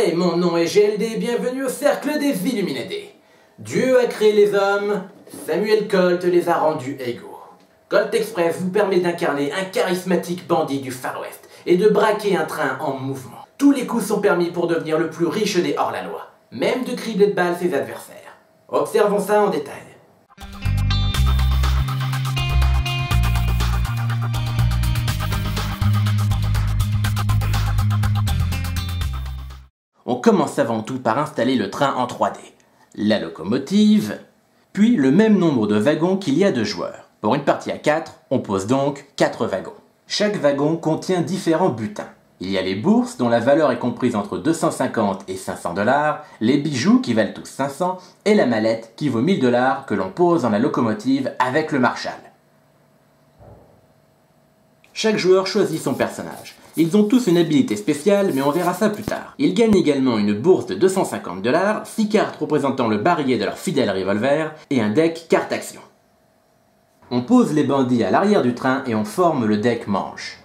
Hey, mon nom est GLD, bienvenue au cercle des Illuminati. Dieu a créé les hommes, Samuel Colt les a rendus égaux. Colt Express vous permet d'incarner un charismatique bandit du Far West et de braquer un train en mouvement. Tous les coups sont permis pour devenir le plus riche des hors-la-loi, même de cribler de balles ses adversaires. Observons ça en détail. On commence avant tout par installer le train en 3D, la locomotive, puis le même nombre de wagons qu'il y a de joueurs. Pour une partie à 4, on pose donc 4 wagons. Chaque wagon contient différents butins. Il y a les bourses dont la valeur est comprise entre 250 et 500 $, les bijoux qui valent tous 500 et la mallette qui vaut 1000 $ que l'on pose dans la locomotive avec le Marshall. Chaque joueur choisit son personnage. Ils ont tous une habilité spéciale, mais on verra ça plus tard. Ils gagnent également une bourse de 250 $, 6 cartes représentant le barillet de leur fidèle revolver et un deck carte action. On pose les bandits à l'arrière du train et on forme le deck manche.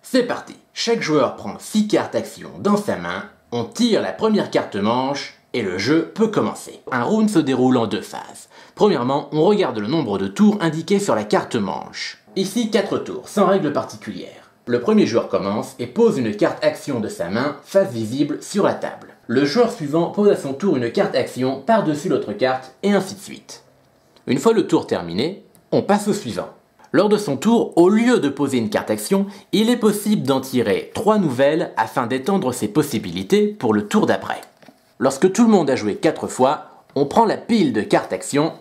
C'est parti. Chaque joueur prend 6 cartes action dans sa main, on tire la première carte manche et le jeu peut commencer. Un round se déroule en 2 phases. Premièrement, on regarde le nombre de tours indiqués sur la carte manche. Ici 4 tours, sans règle particulière. Le premier joueur commence et pose une carte action de sa main, face visible, sur la table. Le joueur suivant pose à son tour une carte action par-dessus l'autre carte, et ainsi de suite. Une fois le tour terminé, on passe au suivant. Lors de son tour, au lieu de poser une carte action, il est possible d'en tirer 3 nouvelles afin d'étendre ses possibilités pour le tour d'après. Lorsque tout le monde a joué 4 fois, on prend la pile de cartes action,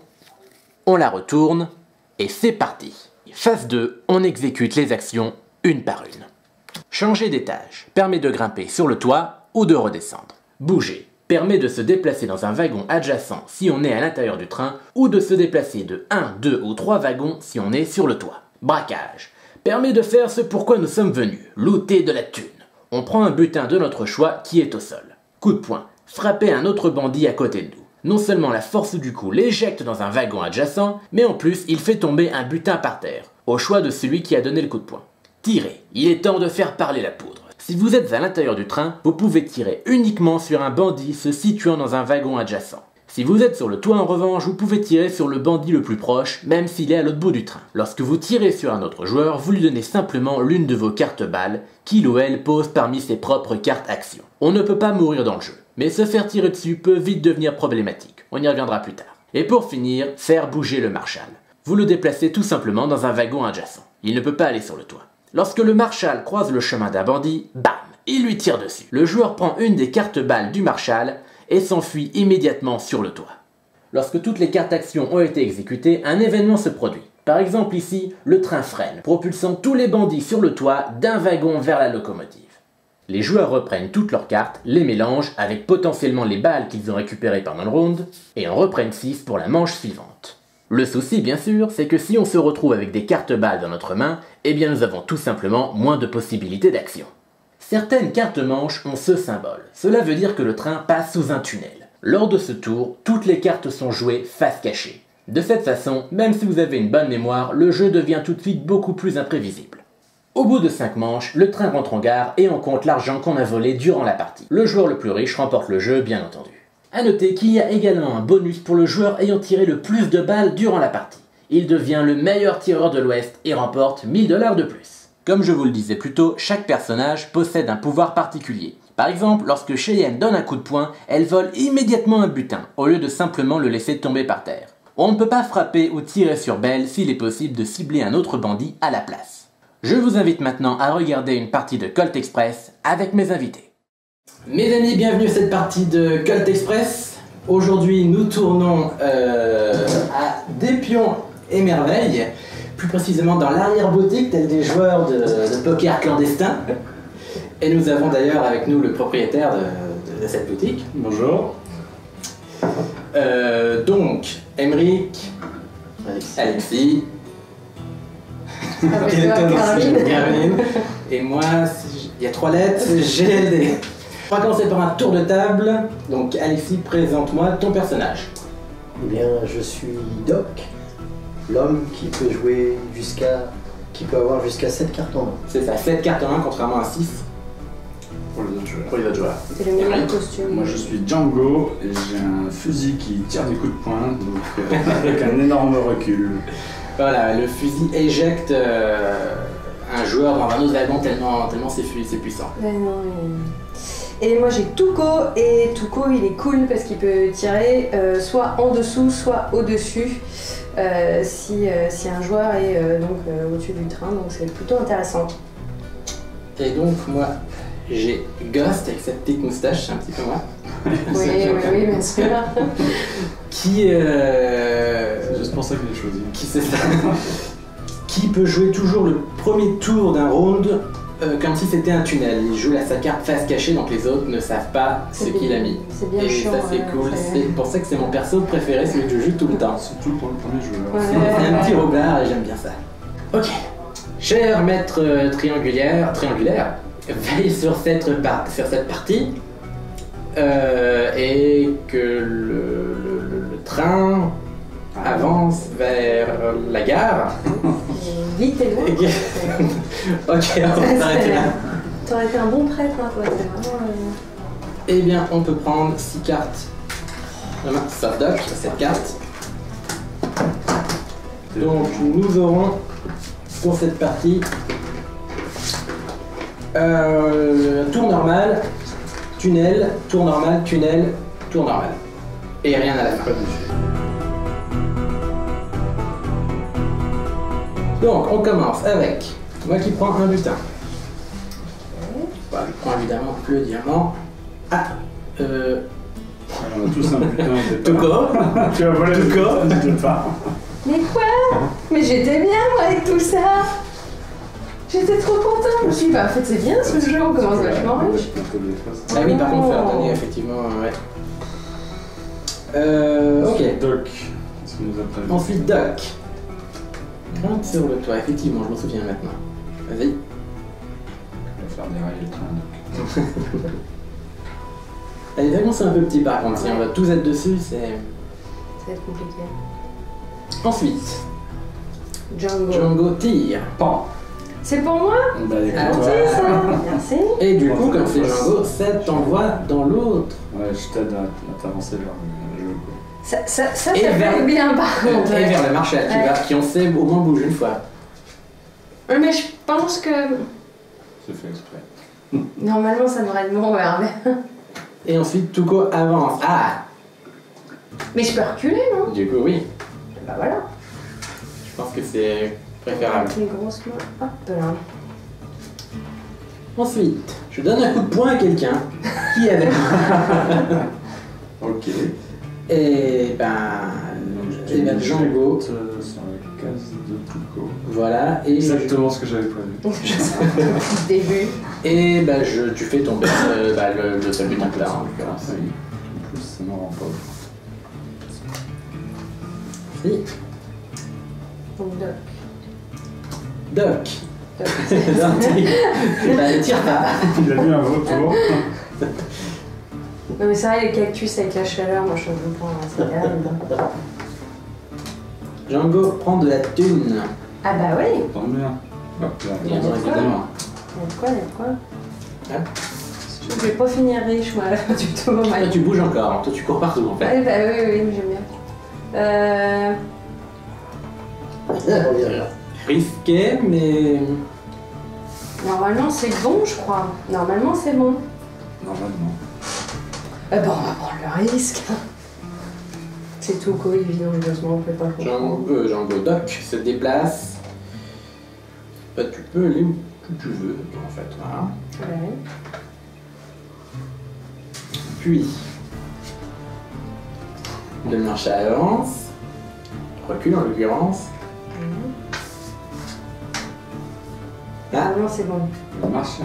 on la retourne, et c'est parti. Phase 2, on exécute les actions une par une. Changer d'étage permet de grimper sur le toit ou de redescendre. Bouger permet de se déplacer dans un wagon adjacent si on est à l'intérieur du train ou de se déplacer de 1, 2 ou 3 wagons si on est sur le toit. Braquage permet de faire ce pourquoi nous sommes venus, looter de la thune. On prend un butin de notre choix qui est au sol. Coup de poing, frapper un autre bandit à côté de nous. Non seulement la force du coup l'éjecte dans un wagon adjacent, mais en plus il fait tomber un butin par terre, au choix de celui qui a donné le coup de poing. Tirer, il est temps de faire parler la poudre. Si vous êtes à l'intérieur du train, vous pouvez tirer uniquement sur un bandit se situant dans un wagon adjacent. Si vous êtes sur le toit en revanche, vous pouvez tirer sur le bandit le plus proche, même s'il est à l'autre bout du train. Lorsque vous tirez sur un autre joueur, vous lui donnez simplement l'une de vos cartes balles, qu'il ou elle pose parmi ses propres cartes actions. On ne peut pas mourir dans le jeu, mais se faire tirer dessus peut vite devenir problématique. On y reviendra plus tard. Et pour finir, faire bouger le Marshall. Vous le déplacez tout simplement dans un wagon adjacent. Il ne peut pas aller sur le toit. Lorsque le Marshall croise le chemin d'un bandit, bam, il lui tire dessus. Le joueur prend une des cartes balles du Marshall et s'enfuit immédiatement sur le toit. Lorsque toutes les cartes actions ont été exécutées, un événement se produit. Par exemple ici, le train freine, propulsant tous les bandits sur le toit d'un wagon vers la locomotive. Les joueurs reprennent toutes leurs cartes, les mélangent avec potentiellement les balles qu'ils ont récupérées pendant le round, et en reprennent 6 pour la manche suivante. Le souci, bien sûr, c'est que si on se retrouve avec des cartes balles dans notre main, eh bien nous avons tout simplement moins de possibilités d'action. Certaines cartes manches ont ce symbole. Cela veut dire que le train passe sous un tunnel. Lors de ce tour, toutes les cartes sont jouées face cachée. De cette façon, même si vous avez une bonne mémoire, le jeu devient tout de suite beaucoup plus imprévisible. Au bout de 5 manches, le train rentre en gare et on compte l'argent qu'on a volé durant la partie. Le joueur le plus riche remporte le jeu, bien entendu. A noter qu'il y a également un bonus pour le joueur ayant tiré le plus de balles durant la partie. Il devient le meilleur tireur de l'Ouest et remporte 1000 $ de plus. Comme je vous le disais plus tôt, chaque personnage possède un pouvoir particulier. Par exemple, lorsque Cheyenne donne un coup de poing, elle vole immédiatement un butin, au lieu de simplement le laisser tomber par terre. On ne peut pas frapper ou tirer sur Belle s'il est possible de cibler un autre bandit à la place. Je vous invite maintenant à regarder une partie de Colt Express avec mes invités. Mes amis, bienvenue à cette partie de Colt Express. Aujourd'hui, nous tournons à Dépion et Merveille, plus précisément dans l'arrière-boutique, tels des joueurs de poker clandestins. Et nous avons d'ailleurs avec nous le propriétaire de cette boutique. Bonjour. Donc, Emeric, Alexis, Caroline, et moi, il y a 3 lettres, GLD. On va commencer par un tour de table. Donc Alexis, présente-moi ton personnage. Eh bien, je suis Doc, l'homme qui peut jouer qui peut avoir jusqu'à 7 cartes en main. C'est ça, 7 cartes en main contrairement à 6. Pour les autres joueurs. pour les autres joueurs. C'est le meilleur Eric. costume. Moi je suis Django et j'ai un fusil qui tire des coups de poing, donc avec un énorme recul. Voilà, le fusil éjecte un joueur dans un autre wagon tellement c'est puissant. Ouais, non, et moi j'ai Tuco, et Tuco il est cool parce qu'il peut tirer soit en dessous, soit au-dessus si un joueur est au-dessus du train, donc c'est plutôt intéressant. Et donc moi j'ai Ghost avec cette petite moustache, un petit peu moi. Oui, bien sûr. Qui C'est juste pour ça que j'ai choisi. qui peut jouer toujours le premier tour d'un round comme si c'était un tunnel. Il joue sa carte face cachée, donc les autres ne savent pas ce qu'il a mis. C'est bien Et chiant. ça c'est cool, c'est pour ça que c'est mon perso préféré, celui que je joue tout le temps. Surtout pour le premier joueur. Ouais. C'est un petit robard et j'aime bien ça. Ok. Cher maître triangulaire, veille sur cette partie et que le train avance vers la gare. Vite et loin. Ok, on va s'arrêter là. T'aurais été un bon prêtre, hein, toi, c'est vraiment... Eh bien, on peut prendre 6 cartes. Sauf Doc, cette carte. Donc, nous aurons pour cette partie tour normal, tunnel, tour normal, tunnel, tour normal. Et rien à la fin. Pas déçu. Donc, on commence avec moi qui prends un butin. Voilà, je prends évidemment le diamant. Ah, On a tous un butin de Tuco. Tu as volé le corps de départ. Mais quoi? Mais j'étais bien, moi, avec tout ça. J'étais trop contente. Je me suis dit, bah, en fait, c'est bien ce jeu, on commence vachement riche. Ah oui, par contre, faire donner, effectivement, ouais. Ok. Doc, qu'est-ce qu'il nous a prévu? Ensuite, Doc. Grimpe sur le toit, effectivement, je m'en souviens maintenant. Vas-y. On va faire dérailler le train. Doc. Les wagons sont un peu petits par contre, si on va tous être dessus, c'est... Ça va être compliqué. Ensuite, Django. Django tire. Pan. C'est pour moi? Bah écoute, Ah, Merci, ouais. ça. Merci. Et du coup, comme c'est Django, ça t'envoie dans l'autre. Ouais, je t'aide à t'avancer vers le jeu. Quoi. Ça Et vers- fait bien, par contre. Et ouais. vers le marché qui on sait au moins bouge une fois. Mais je pense que... C'est fait exprès. Normalement, ça devrait être bon, ouais. Et ensuite, Tuco avance. Ah. Mais je peux reculer, non? Du coup, oui. Bah voilà. Je pense que c'est préférable. Avec les grosses mains. Hop là. Ensuite, je donne un coup de poing à quelqu'un qui est avec moi. Ok. Et ben... Et ben Django. Sur la case de Tuco. Voilà. Et Exactement ce que j'avais prévu. Début. Et bah, tu fais tomber le seul butin que là, en l'occurrence. Oui. En plus, ça me rend pas. Si. Donc, Doc. Doc. Doc. Bah, tire pas. Il a vu un vautour. Non mais c'est vrai, les cactus avec la chaleur, moi je veux pas, hein, c'est grave. Django prend de la thune. Ah bah oui, Tant bien. Hop là. Bien de quoi. évidemment. il y a de quoi, il y a de quoi. Hein Je vais pas finir riche moi du tout. Toi, tu bouges encore, toi tu cours partout en fait. Ouais, bah oui, j'aime bien. Risqué, mais. Normalement c'est bon je crois. Normalement c'est bon. Normalement. Bon, on va prendre le risque. C'est tout quoi, évidemment, heureusement, on peut pas comprendre. Django Doc se déplace. Bah, tu peux aller où tu veux, en fait. Voilà. Ouais. Puis, le marché avance. Recule en l'occurrence. Ah, Normalement c'est bon. Le marché.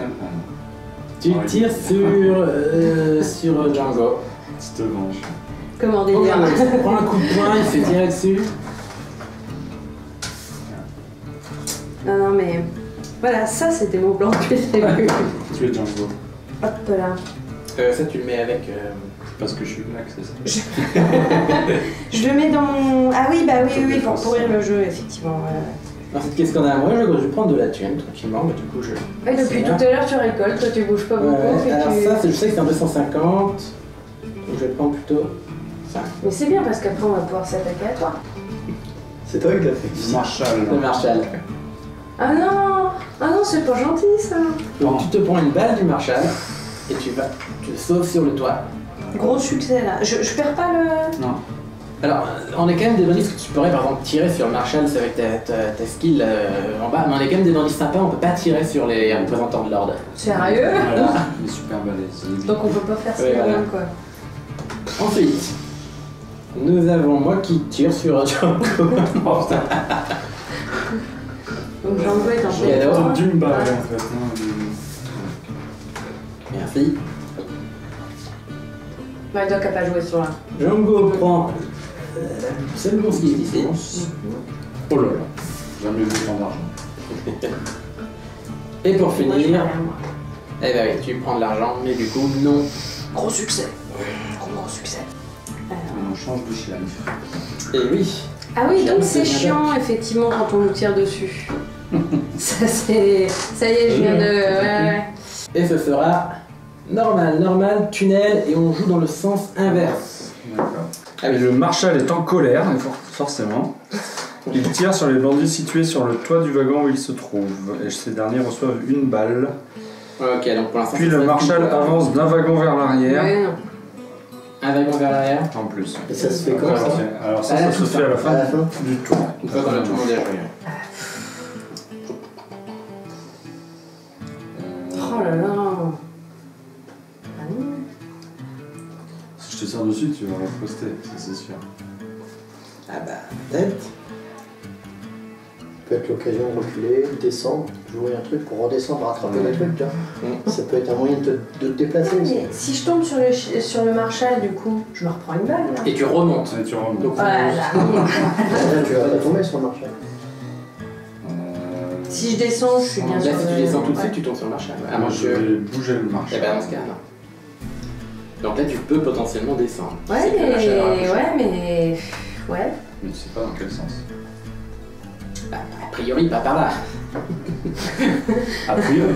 tu tires sur Django. Tu te venges. Comment Oh, délire. il prend un coup de poing, il fait tirer dessus. Non mais voilà, ça c'était mon plan depuis le début. Tu es Django. Hop là. Ça, tu le mets avec. Parce que je suis black, c'est ça. Je le mets dans mon... Ah oui, bah oui, pour pourrir le jeu, effectivement. Ensuite, qu'est-ce qu'on a? Moi, je vais prendre de la thune tranquillement, mais du coup, je. Ouais, depuis tout à l'heure, tu récoltes, toi tu bouges pas beaucoup. Ouais, et alors tu... ça, je sais que c'est un 250. Donc je vais prendre plutôt 5. Mais c'est bien parce qu'après on va pouvoir s'attaquer à toi. C'est toi qui l'as fait. Marshall. Le Marshall. Ah non, c'est pas gentil ça. Donc tu te prends une balle du Marshall et tu sauves sur le toit. Gros succès là. Je perds pas le. Non. Alors, on est quand même des indices que tu pourrais par exemple tirer sur le Marshall, c'est avec ta skill en bas, mais on est quand même des indices sympas, on peut pas tirer sur les représentants de l'ordre. Sérieux? Voilà, il est super balèze. Donc on peut pas faire ça Ouais, voilà. même quoi. Ensuite, nous avons moi qui tire sur Django. Oh putain. Donc Django est en Et alors plein. D'une balle Ouais. en fait. Merci. Bah, Doc a pas joué sur là. Django prend c'est le bon ski ici. Oh là là. Jamais vu tant d'argent. Et pour Moi, je finir, fais rien, moi. eh ben oui, tu prends de l'argent, mais du coup, non. Gros succès. Gros succès. On change de shérif. Et oui. Ah oui, donc J'avoue, c'est c'est bien chiant effectivement quand on nous tire dessus. Ça c'est. Ça y est, je viens de. Ouais. Et ce sera normal, tunnel, et on joue dans le sens inverse. D'accord. Ah Et oui. le Marshal est en colère, forcément. Il tire sur les bandits situés sur le toit du wagon où il se trouve. Et ces derniers reçoivent une balle. Ok, donc pour l'instant. Puis ça le sera Marshal tout. avance d'un wagon vers l'arrière. Ouais, non. Un wagon vers l'arrière. En plus. Et ça se fait comme ça? Alors ça, À la ça se fin. fait à la À fin la fin? du tour. Une fois qu'on a tout le monde joué. Oh là là. Ah non. Si je te tire dessus, tu vas riposter, ça c'est sûr. Ah bah, peut-être. Ça peut être l'occasion de reculer, descendre, jouer un truc pour redescendre, rattraper le truc, tu vois. Ça peut être un moyen de te déplacer aussi. Mais si je tombe sur le Marshall, du coup, je me reprends une balle là. Et tu remontes. Et tu remontes. Donc, Voilà. Là, tu vas pas tomber sur le marché. Si je descends, je suis bien Là, sûr. si tu descends tout de suite, tu tombes sur le Marshall. Ah, moi mon je Dieu. vais bouger le Eh Marshal. ben, dans ce cas, non. Donc là, tu peux potentiellement descendre. Ouais, C'est que le Marshal aura mais. touché. Ouais, mais. Ouais. Mais tu sais pas dans quel sens. Bah, a priori, pas par là. A priori.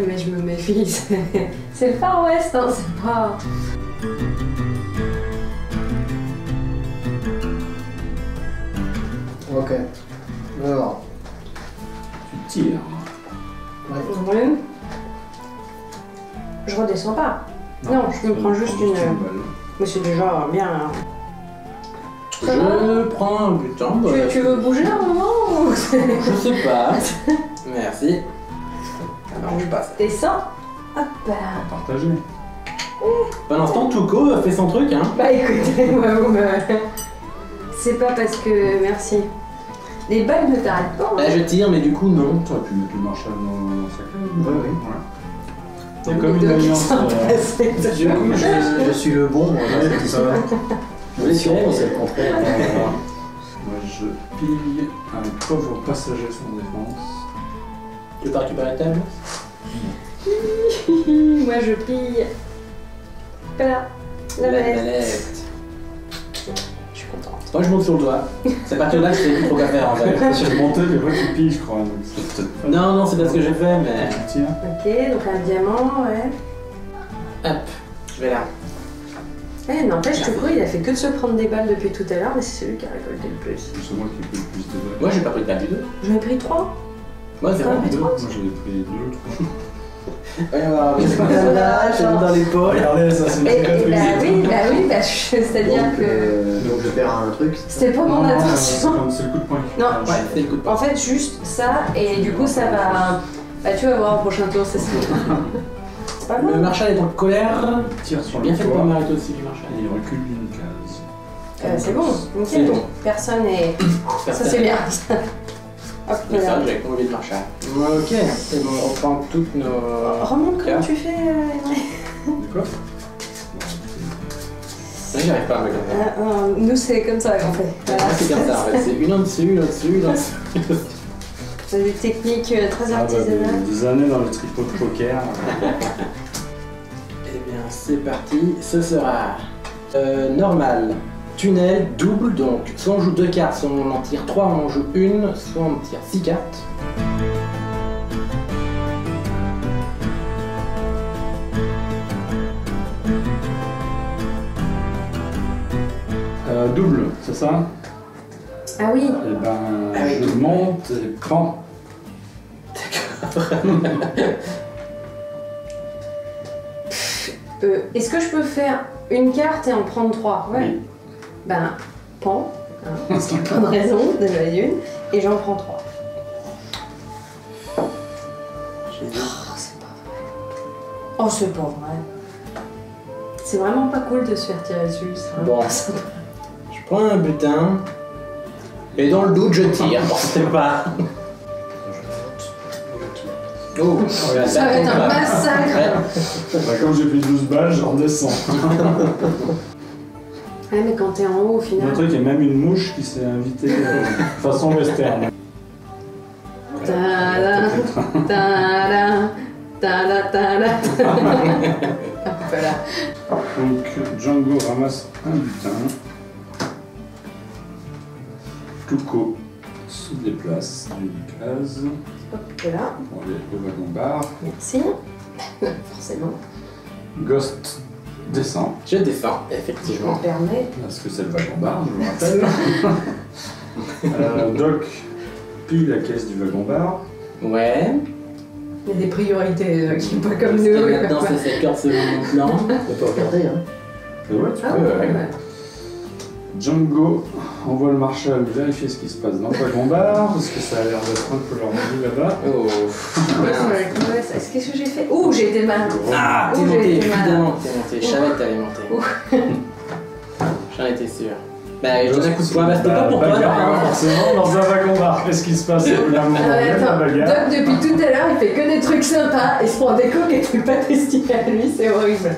Mais je me méfie. C'est le Far West, hein, c'est pas. Ok. Alors, Tu tires. Ouais. Je redescends pas. Non, je me prends juste une. balle. Mais c'est déjà bien. Hein. Je prends un butin. Tu veux bouger un moment ou Je sais pas. Merci. Alors, je passe. descends? Hop là. Partager. Pendant ce temps, Tuco fait son truc, hein. Bah écoutez, moi vous me. C'est pas parce que. Merci. Les balles ne t'arrêtent pas. Bah, Hein. je tire, mais du coup, non. Tu aurais pu mettre le Marshal dans sa clé. ouais, oui. Il y a comme une Les deux qui alliance. sont passés. Du coup, je suis le bon, moi, dans cette histoire. Je Si on pense c'est le contraire. Moi je pille un pauvre passager sans défense. Tu veux pas récupérer la table? Moi je pille. Voilà. La manette. Je suis contente. Moi, je monte sur le toit. C'est à partir de là que je sais plus trop quoi faire, en fait. J'ai monté, mais moi tu pilles, je crois. Donc c'est peut-être pas. Non, non, c'est pas ce que j'ai fait, mais... Tu tires. Ok, donc un diamant, ouais. Hop, je vais là. Eh, n'empêche, Tuco, il a fait que de se prendre des balles depuis tout à l'heure, mais c'est celui qui a récolté le plus. C'est moi qui peux le plus de balles. Moi, j'ai pas pris de table du tout. J'en ai pris 3. Moi, c'est T'en as vraiment pris deux. trois Moi j'en ai pris 2, 3. Ouais, alors, là, j'ai mis dans l'épaule. Regardez, ça c'est Et bah, c'est-à-dire Donc, que donc je perds un truc. c'était pas mon intention. C'est le coup de poing. Non, Ouais, c'est le coup de poing. En fait, juste ça, et du coup, ça va. Bah, tu vas voir au prochain tour, c'est ça. C'est pas Le mal. Marshal est en colère. Tire sur Bien le fait de pas toit. m'arrêter aussi du Marshal. Et il recule d'une case. C'est bon, C'est nickel. bon. Personne n'est. Ça, c'est bien. Hop, Donc ça, voilà. j'ai convié de Marshal. Ok, et bon, on reprend toutes nos... Remonte comment tu fais, Henry. De quoi J'y arrive pas à me comme Nous, c'est comme ça qu'on fait. ça. Voilà. C'est comme ça, en fait. C'est une au-dessus, une au-dessus, une au-dessus. C'est des techniques très artisanales. Des années dans le tricot de poker. Eh bien, c'est parti. Ce sera normal. tunnel double, donc soit on joue 2 cartes, soit on en tire 3, on en joue une, soit on tire 6 cartes. Double, c'est ça? Ah oui. Et ben, Ah oui, je double. monte et prends. Est-ce que je peux faire une carte et en prendre 3? Ouais. Oui. Ben, pan, hein, parce qu'il n'y a pas de raison, déjà une, et j'en prends 3. Oh, c'est pas vrai. Oh, c'est pas vrai. C'est vraiment pas cool de se faire tirer dessus, c'est vraiment Bon. pas sympa. Je prends un butin, et dans le doute, je tire. Bon, c'est pas. Oh, voilà, Ça va être un massacre. Bah, comme j'ai pris 12 balles, je redescends. Ouais, mais quand t'es en haut, au Le final. truc, il y a même une mouche qui s'est invitée façon western. Ta-da, ta-da, ta-da, ta-da. Voilà. Donc Django ramasse un butin. Tuco se déplace d'une case Hop, voilà. pour aller au wagon bar. Merci. Forcément. Ghost descend, Je descends, On effectivement. permet. parce que c'est le wagon bar, je vous rappelle. Doc pille la caisse du wagon bar. Ouais. Il y a des priorités qui sont pas comme Ce nous. qu'il y a maintenant, c'est cette corde selon mon plan. On peut regarder, hein. Et ouais, tu Ah peux. ouais, ouais. Django envoie le marshal vérifier ce qui se passe dans le wagon bar, parce que ça a l'air d'être un peu leur vie là-bas. Oh. Ouais, qu'est-ce que j'ai fait? Ouh, j'ai été mal. Ah, t'es Ouh, j'ai monté, été mal. évidemment, t'es monté. Je savais que t'allais monter. J'en étais sûr. Bah, je donne un coup de poing, bah, c'était pas pour toi, bagarre, non. forcément, dans un wagon bar. Qu'est-ce qui se passe au bout d'un moment? Ah Il y ouais, a de la attends, bagarre. Doc, depuis tout à l'heure, il fait que des trucs sympas, il se prend des coups qui étaient pas destinés à lui, c'est horrible.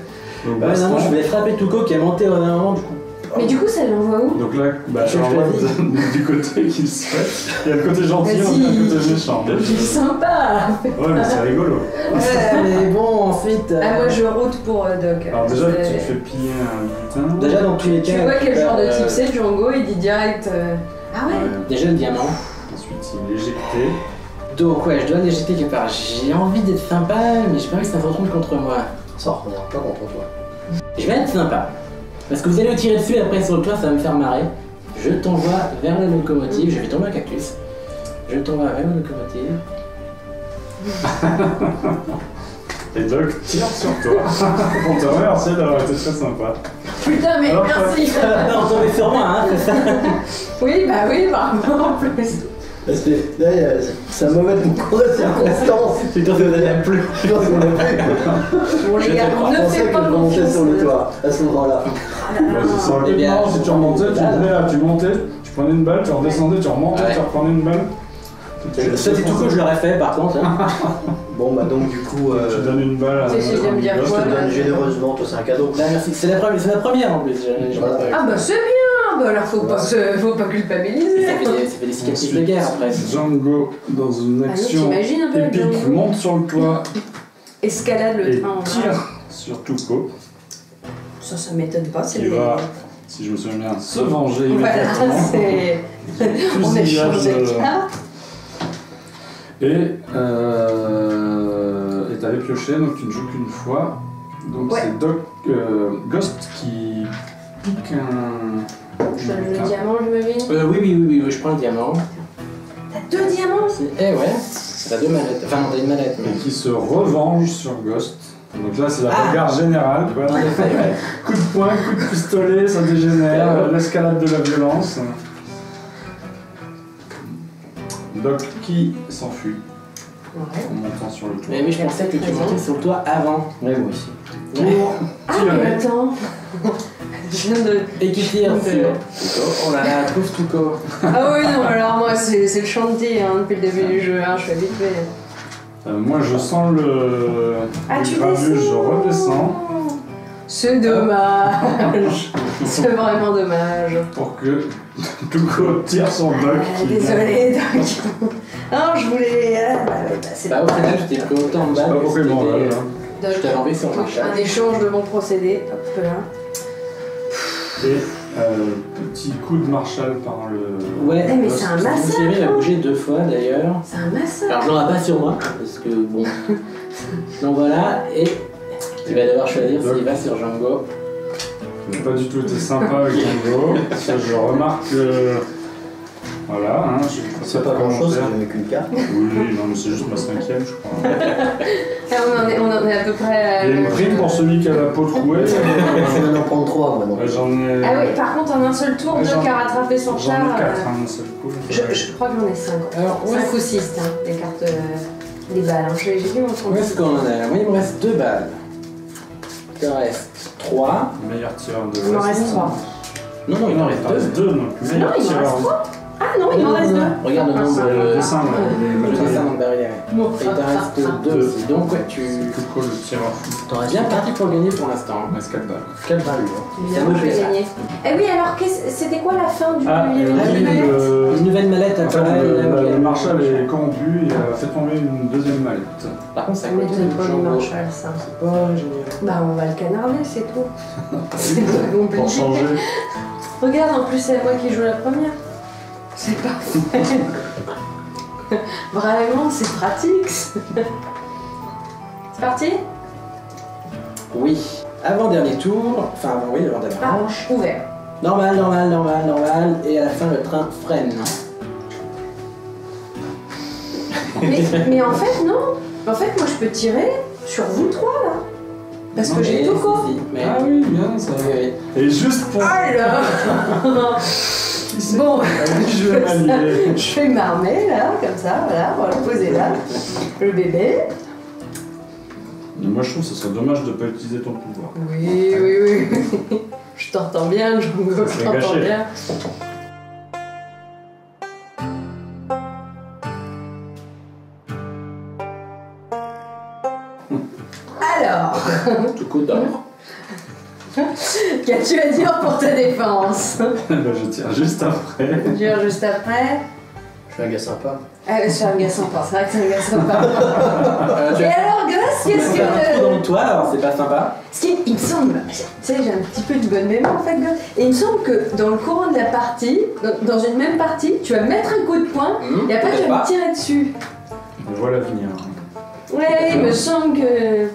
Donc, Bah, baston. non, je voulais frapper Tuco qui est monté au dernier moment, du coup. Mais du coup, ça l'envoie où? Donc là, bah, Je je l'envoie choisis. du côté qu'il se fait. Il y a le côté gentil, il y a le côté méchant. Il est sympa. Ouais, mais c'est rigolo. Ouais, mais bon, ensuite. Ah, moi je route pour Doc. Alors déjà, tu C'est- te fais piller un butin. Déjà, dans tous les cas. Tu vois quel genre de type euh, c'est, Django, il dit direct. Ah ouais? Déjà le diamant. Ensuite, il est éjecté. Donc, ouais, je dois l'éjecter quelque part. J'ai envie d'être sympa, mais j'ai pas envie que ça se retourne contre moi. Ça reviendra pas contre toi. Je vais être sympa. Parce que vous allez me tirer dessus et après sur le toit, ça va me faire marrer. Je t'envoie vers la locomotive. Je vais tomber un cactus. Je t'envoie vers la locomotive. Et Doc tire sur toi. Pour te remercier d'avoir été très sympa. Putain, mais Alors, merci! Non, tombez sur moi, hein, c'est ça. Oui, bah oui, vraiment en plus. Parce que là, c'est un mauvais concours de circonstances. Tu t'en faisais plus. Je pense qu'on a plus. Bon, les gars, On ne pensait fais que pas je montais confiance. sur le toit à ce moment-là. Bah, c'est ça, Eh bien, si tu remontais, tu venais là, tu montais, tu prenais une balle, tu redescendais, tu remontais, Ouais. tu reprenais une balle. Ça, c'est tout que je l'aurais fait par contre. Hein. Bon, bah donc du coup, Tu donnes une balle à C'est ce que j'aime dire, je quoi, te là. donne généreusement, toi c'est un cadeau. Là, merci. C'est la première en plus. J'en ai Voilà. pas eu. Ah bah c'est bien! Bah alors faut pas culpabiliser. Ça fait des cicatrices de guerre après. Django, dans une Ah, action t'imagines un peu épique, Django monte sur le toit Escalade le et train en tire marche. sur Tuco. Ça m'étonne pas, c'est Qui des... va, si je me souviens bien, se venger Voilà, immédiatement. c'est... On Fusillage échange de cartes. Et t'avais pioché, donc tu ne joues qu'une fois. Donc Ouais. c'est Ghost qui pique un. Je donne le diamant, j'imagine. Oui, je prends le diamant. T'as 2 diamants? Eh ouais, t'as 2 mallettes. Enfin, non, t'as une mallette. Et Mais... qui se revanche sur Ghost. Donc là c'est la Ah. bagarre générale. Quoi. En effet, ouais. Coup de poing, coup de pistolet, ça dégénère, l'escalade de la violence. Doc qui s'enfuit Ouais. en montant sur le toit. Mais oui, je pensais que tu montais sur le toit avant. Ouais, moi aussi. Pour Ah tirer. mais attends. Je viens de... Et qui tire De- sur Tuco. Oh là là, trouve Tuco. Ah oui, non, alors moi c'est le chantier hein, depuis le début du jeu, hein, je suis habituée. Moi je sens le Tu gravus, descends. je redescends C'est dommage. C'est vraiment dommage. pour que Tuco tire son Doc. Ah, qui- désolé, Doc. Non, je voulais... c'est Bah, au final, je t'ai pris autant de Je sais balles. pas pourquoi il m'en veut, hein. Je t'avais envoyé sur le Un marché. échange de bons procédés. Hop là. Et Petit coup de Marshall par le... Ouais, Eh, mais c'est un massacre, Thierry a hein. bougé 2 fois d'ailleurs. C'est un massacre. Alors je l'aurai pas sur moi, parce que bon. Donc voilà, et il va devoir choisir s'il va sur Django. J'ai pas du tout été sympa avec Django. Ça, je remarque que... Voilà, hein, C'est pas grand chose, j'ai qu'une carte. Oui, non, mais c'est juste ma 5ème, je crois. Ah, on en est à peu près. Il y a une prime pour celui qui a la peau trouée. Je viens d'en prendre 3 moi donc. J'en ai... Ah oui, par contre, en un seul tour, Ouais, deux j'en- qui a rattrapé son J'en char. ai 4, hein, d'un seul coup. Je crois que j'en ai 5. Alors, 5 ou 6, hein, les cartes. Les balles. Hein. J'ai vu mon Où compte. est-ce qu'on en est? Moi il me reste 2 balles. Il en reste 3. Meilleur tireur de Il m'en l'Ouest. reste 3. Non, non, il Non, en il reste t'en reste 2. 2, donc Non, meilleur il m'en tireur. reste 3. Ah non, il m'en reste 2. Regarde le nombre Le dessin, là. Le dessin dans le barrière. Bon, Et il t'en reste 2 aussi. Donc ouais, tu C'est cool, le tireur fou. t'aurais bien parti pour gagner pour l'instant. Il reste 4 balles. 4 balles lui. Évidemment, je vais gagner. Eh oui, alors c'était quoi la fin du. Ah, il y avait oui, une mallette Une nouvelle mallette En fait, apparaît. le Marshall est corrompu et a fait tomber une deuxième mallette. Par contre, ça Mais coûte donne pas le Django. Marshall, ça. C'est pas génial. Bah, on va le canarder, c'est tout. C'est pas Pour compliqué. changer. Regarde, en plus, c'est moi qui joue la première. C'est parfait. Vraiment, c'est pratique. C'est parti? Oui. Avant-dernier tour, enfin avant, oui, avant-dernière Ah, manche. ouvert. Normal, normal, normal, normal. Et à la fin, le train freine. Mais en fait, non. En fait, moi, je peux tirer sur vous trois, là. Parce que Non, j'ai Mais tout si, quoi. si, mais- Ah oui, bien ça. Oui, oui. Et juste pour... Alors Bon, Je vais m'allier. je vais m'armer, là, comme ça, voilà, on va le poser là. Le bébé. Moi je trouve que ce serait dommage de ne pas utiliser ton pouvoir. Oui, oui, oui. Je t'entends bien, Django, je C'est t'entends gâché. bien. Alors, Tout coup d'or. qu'as-tu à dire pour ta défense? Ben, je tire juste après. Dire juste après. Je suis un gars sympa. Ah, c'est un gars sympa, c'est vrai que c'est un gars sympa. Tu Et as alors, Gus, qu'est-ce fait un trou dans que. le toit, alors c'est pas sympa. Ce qui, il me semble, tu sais, j'ai un petit peu de bonne mémoire en fait, Gus. Et il me semble que dans le courant de la partie, dans une même partie, tu vas mettre un coup de poing et après tu peut-être vas pas. me tirer dessus. Je vois l'avenir. Ouais, il me semble que.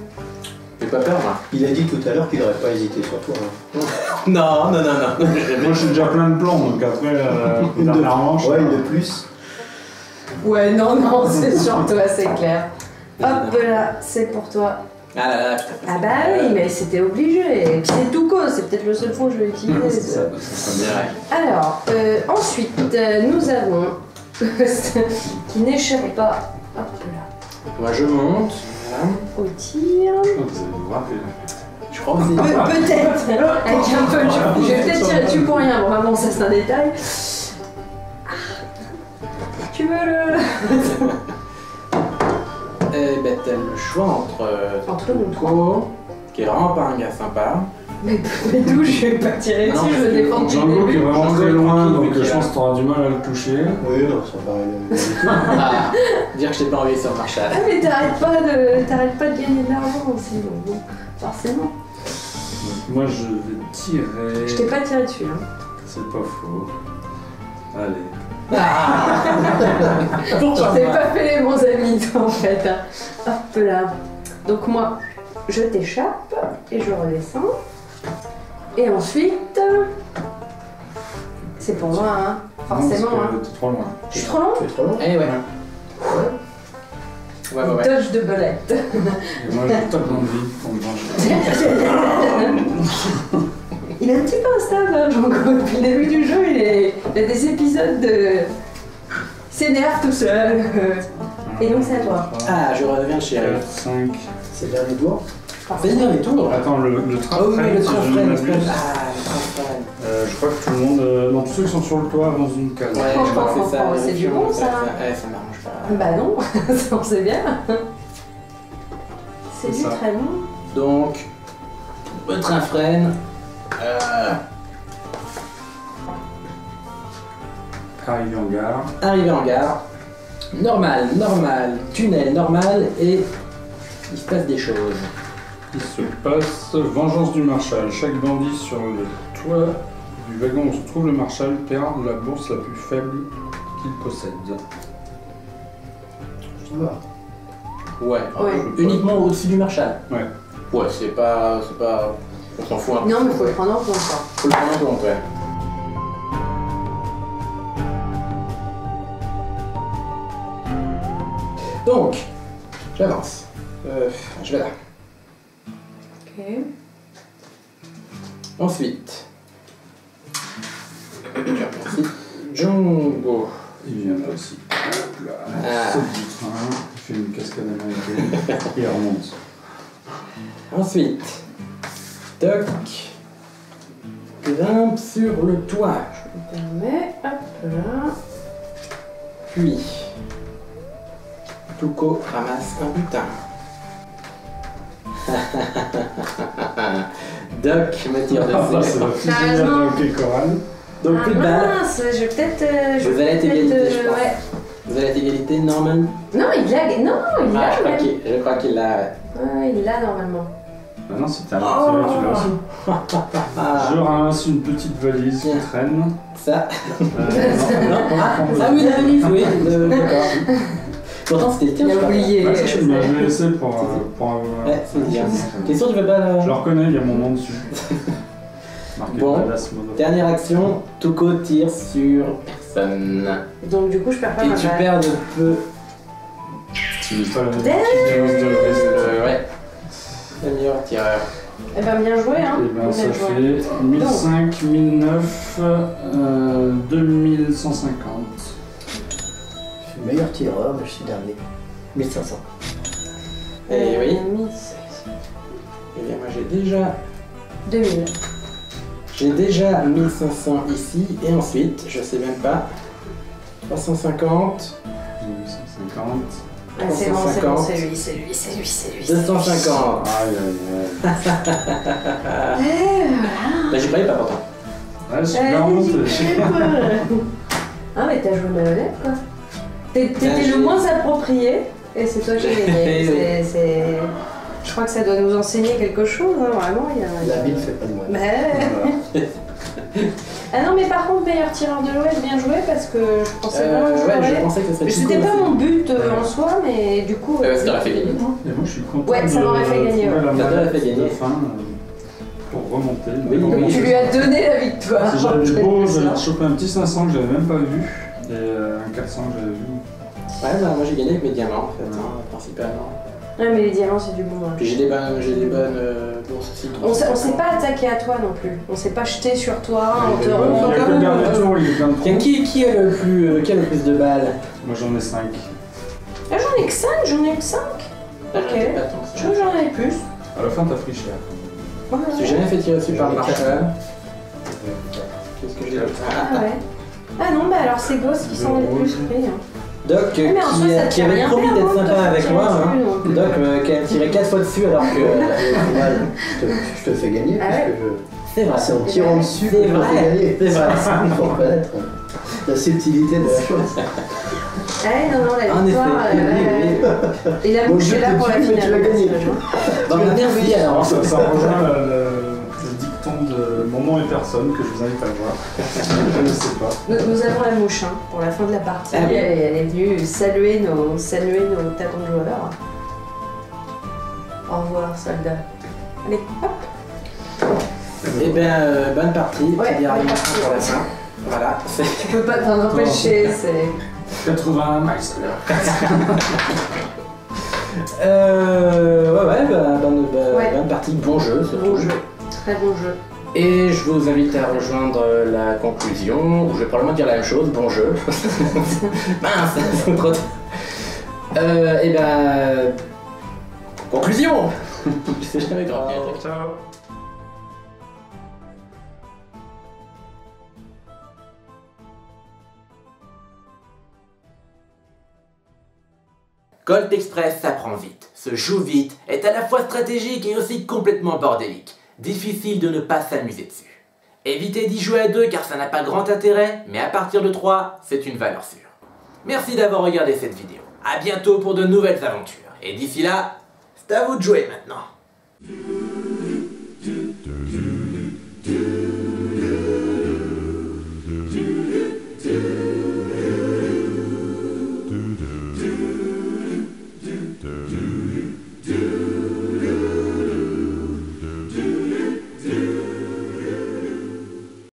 J'ai pas peur, moi. Il a dit tout à l'heure qu'il n'aurait pas hésité sur toi. Hein. Non, non, non, non. Moi j'ai déjà plein de plans, donc après, dernière manche. Ouais, une de plus. Ouais, non, non, c'est sur toi, c'est clair. Hop là, c'est pour toi. Ah là là, putain. Ah bah oui, mais c'était obligé. Et puis c'est tout co, c'est peut-être le seul fond que je vais utiliser. C'est ça, ça serait bien. Ouais. Alors, ensuite, nous avons qui n'échappe pas. Hop là. Moi je monte. Voilà. Au tir. Oh, vous allez vous rappeler. Je crois que c'est. Peut-être, avec un peu de. Je vais peut-être tirer dessus pour rien, bon, vraiment, ça c'est un détail. Ah. Tu veux le. Eh ben t'as le choix entre Entre nous Tuco, qui est vraiment pas un gars sympa. Mais d'où je vais pas tirer Non, dessus, je vais défendre du Django qui est début. vraiment Django très est loin, tranquille, donc mais je qui pense que t'auras du mal à le toucher. Oui, non, ça paraît. Ah, dire que je t'ai pas envoyé sur Marshall. Ah mais t'arrêtes pas de gagner de l'argent aussi, donc bon, forcément. Donc moi je vais tirer. Je t'ai pas tiré dessus, hein. C'est pas faux. Allez. Pourquoi T'as pas pas fait les bons amis, toi, en fait. Hein. Hop là. Donc moi, je t'échappe et je redescends. Et ensuite, c'est pour moi, hein. Forcément, Non, hein. parce que t'es trop loin. Je suis trop long. Tu es trop long. Eh ouais. Ouais, ouais, ouais. Dodge de belette. Et moi je tape dans le vide pour me venger. Il est un petit peu instable, hein, Django. Depuis le début du jeu, il a des épisodes de. Il s'énerve tout seul. Et donc c'est à toi. Ah, je redeviens le 4, shérif. 5. C'est le dernier tour. Fais dire les tours. Attends, le train Ah oui, freine, le si train je ne freine. m'abuse. Ah, le train freine. Je crois que tout le monde. Non, tous ceux qui sont sur le toit avancent une case. Ouais, je crois que c'est ça. C'est du bon, ça. Ouais, ça m'arrange pas. Bah non, ça on sait bien. C'est C'est du ça. très bon. Donc, le train freine. Arrivé en gare. Arrivé en gare. Normal, normal, tunnel normal et il se passe des choses. Il se passe vengeance du Marshal. Chaque bandit sur le toit du wagon où se trouve le marshal perd la bourse la plus faible qu'il possède. Ouais. Ouais. Uniquement au-dessus du Marshal. Ouais. Ouais, c'est pas... On s'en fout un peu. Non, mais faut le prendre en compte, quoi. Faut le prendre en compte, ouais. Donc, j'avance. Je vais là. Ok. Ensuite. Merci. Django. Il vient pas ici. Hop là. Ah. Saute du train, il fait une cascade américaine et il remonte. Ensuite. Toc. Grimpe sur le toit. Je me permets, hop là. Puis. Tuco ramasse un butin. Doc me tire Ah, ça dessus. va fusionner avec Sérieusement. le coral. Donc plus de balles. Mince, je vais peut-être. Vous allez être égalité, je pense. Ouais. Vous allez être égalité, Norman. Non, il l'a. Non, il Ah, l'a. je crois qu'il l'a. Ouais. Ouais, il l'a normalement. Maintenant, si t'as un tiré, tu l'as aussi. Ah, Je ramasse une petite valise qui Tiens. traîne. ça. Non, Ah oui, la valise, oui. D'accord. Pourtant, c'était le tien, Il a je crois. oublié. Ouais, ça, je bien, je l'ai laissé pour Ouais, c'est bien. T'es sûr que tu veux pas la... Je le reconnais, il y a mon nom dessus. Marqué Bon. Badass Mono. Dernière action, Tuco tire sur personne. Donc, du coup, je perds pas Et ma tu balle. perds de peu. Tu n'es pas la Damn. petite dose de reste. Ouais. Le meilleur tireur. Eh ben, bien joué, hein. Et ben ça Bien joué. fait 1005, 1009, 2150. Je suis le meilleur tireur, mais je suis dernier. 1500. Et oui. 1000. Eh bien, moi j'ai déjà... 2000. J'ai déjà 1500 ici, et ensuite, je sais même pas, 350, 1150. Ah, c'est bon, 350. c'est lui, c'est lui, c'est lui, c'est lui. 250. Aïe aïe Eh, Bah j'y croyais pas pourtant. aïe. Ouais, je suis bien remonté. Ah, mais t'as joué malhonnête, quoi. T'étais j'ai- le moins approprié, et c'est toi qui as gagné. Oui. Je crois que ça doit nous enseigner quelque chose, hein, vraiment. Il y a... La bille fait pas de moi. Mais- Ah non, mais par contre, meilleur tireur de l'Ouest, bien joué, parce que je pensais vraiment que Ouais, je j'aurais- pensais que ce serait C'était Tuco pas aussi. mon but Ouais. en soi, mais du coup. Ouais, ça t'aurait fait gagner. Et moi je suis content Ouais, ça de m'aurait fait gagner, trouver ouais. la Ça t'aurait fait manette de gagner. fin pour remonter. Oui, oui. Tu lui as donné la victoire. Si j'avais eu beau, C'est j'avais ça. chopé un petit 500 que j'avais même pas vu et un 400 que j'avais vu. Ouais, bah moi j'ai gagné avec mes diamants en fait, hein, principalement. Ouais, mais les diamants, c'est du bon. Hein. Puis j'ai des bonnes bourses aussi. On s'est pas attaqué à toi non plus. On s'est pas jeté sur toi en te Il y a que le dernier tour, il est plein de Tiens, trous. qui a le plus de balles? Moi j'en ai 5. Ah, j'en ai que 5, j'en ai que 5. Ok. Pas tant que Je ça. crois que j'en avais plus. À la fin, t'as pris cher. Ouais, J'ai jamais fait tirer dessus par le J'en ai marshal. Qu'est-ce que j'ai Ah ouais. Ah non, bah alors c'est Ghost qui s'en est le plus pris. Hein. Doc, Mais en soi, ça te qui fait avait rien promis faire, d'être hein, de te sympa faire avec tirer moi, hein. dessus, donc. Doc qui a tiré 4 fois dessus alors que... Au final, je te fais gagner Ah parce ouais. que C'est vrai. c'est en tirant dessus que C'est je te fais vrai. gagner. C'est vrai. Il faut reconnaître la subtilité de la chose. Ah ouais, non, non, la En victoire. effet. Et la Bon, bouche je est là te pour la tue, mais tu finale. l'as gagné. Bon, merci alors. Ça rejoint le dicton de Mon nom est personne que je vous invite à voir. Je ne sais pas. Nous avons la mouche hein, pour la fin de la partie. Ah oui. Elle est venue saluer nos tatons de joueurs. Au revoir, soldat. Allez, hop. Eh bien, bonne partie. Ouais, Petit dernier bonne point partie. pour la fin. Voilà. Tu peux pas t'en empêcher, c'est... 81 miles à l'heure. Ouais, Ouais. bonne partie, bon jeu surtout. Bon jeu, très bon jeu. Et je vous invite à rejoindre la conclusion, où je vais probablement dire la même chose, bon jeu. Mince, c'est trop... Eh ben... Conclusion. Je sais jamais grave. Ciao. Colt Express s'apprend vite, se joue vite, est à la fois stratégique et aussi complètement bordélique. Difficile de ne pas s'amuser dessus. Évitez d'y jouer à 2 car ça n'a pas grand intérêt, mais à partir de 3, c'est une valeur sûre. Merci d'avoir regardé cette vidéo. A bientôt pour de nouvelles aventures. Et d'ici là, c'est à vous de jouer maintenant.